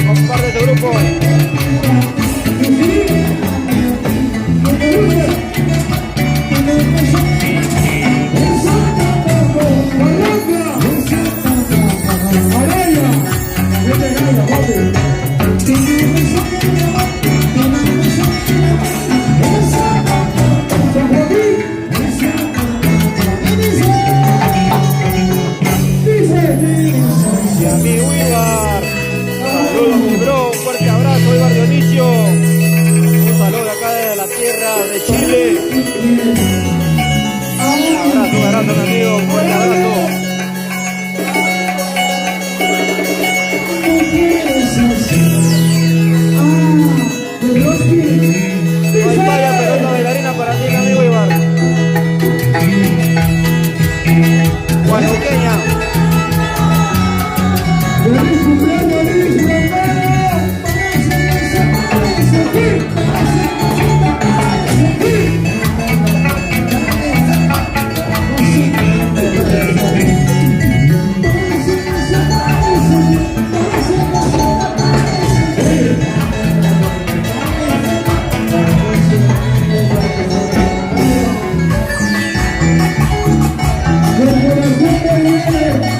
Comparte este grupo. Y a mi Ibar. Saludos, mi bro, un fuerte abrazo, Ibar Dionisio. Un saludo acá desde la tierra de Chile. Un abrazo, mi amigo, un fuerte abrazo. No hay vaya pelota bailarina para ti, mi amigo Ibar. Guanuqueña. Yeah.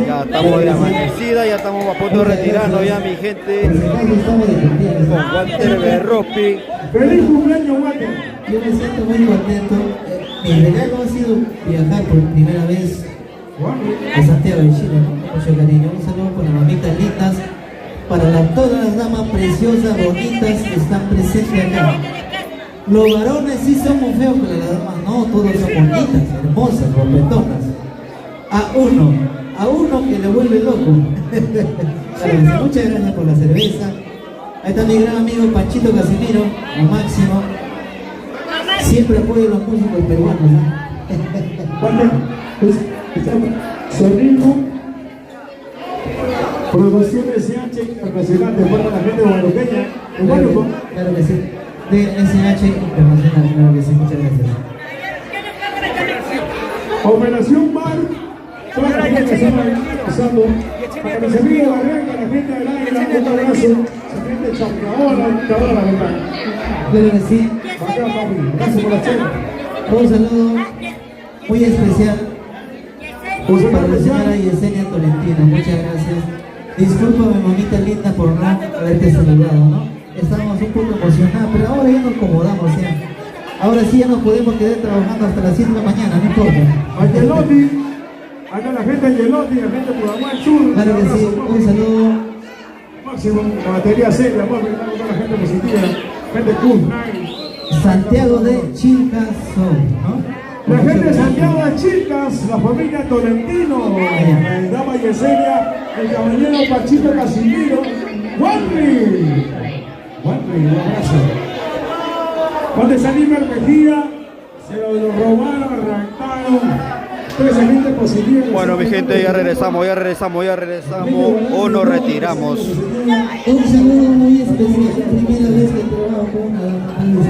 Ya estamos de amanecida, ya estamos a punto de retirarnos ya, mi gente, con Walter Berropi. ¡Feliz cumpleaños, Walter! Yo me siento muy contento. Mi regalo ha sido viajar por primera vez a Santiago de Chile, ¿no? Con mucho cariño. Un saludo para las mamitas lindas, para todas las damas preciosas, bonitas que están presentes acá. Los varones sí son muy feos, pero las damas no, todos son bonitas, hermosas, guapetonas. A uno que le vuelve loco. Claro, muchas gracias por la cerveza. Ahí está mi gran amigo Panchito Casimiro, lo máximo. Siempre apoyo a los músicos peruanos, Sonido, Producciones SH Internacional de parte de la gente guadalupeña. Claro que sí. De SH Internacional, claro que sí, muchas gracias. Operación Mar, toda la gente que está pasando. Para mis amigos de Barranca, la gente del Águila, un abrazo. La gente de Champaola, toda la verdad. Claro que sí. Gracias por la cena. Un saludo muy especial para la señora Yesenia Tolentino, muchas gracias. Discúlpame, mamita linda, por no haberte saludado, ¿no? Estábamos un poco emocionados, pero ahora ya nos acomodamos, ¿sí? Ahora sí ya nos podemos quedar trabajando hasta las 7 de la mañana, no importa. A Yeloti, acá la gente de Yeloti, la gente de Pudahuel Sur. Claro que sí, un saludo. Máximo, batería seria, toda la gente positiva, gente cool, nice. Santiago de Chilcaso, ¿no? La gente de Santiago de Chilcas, la familia Tolentino, dama Yesenia, el caballero Pachito Casimiro, Walter, un abrazo. Donde Salimar Mejía, se lo robaron, arrancaron, toda esa gente positiva. Bueno, mi gente, ya regresamos o nos retiramos. Un saludo muy especial, primera vez que trabajo con una dama.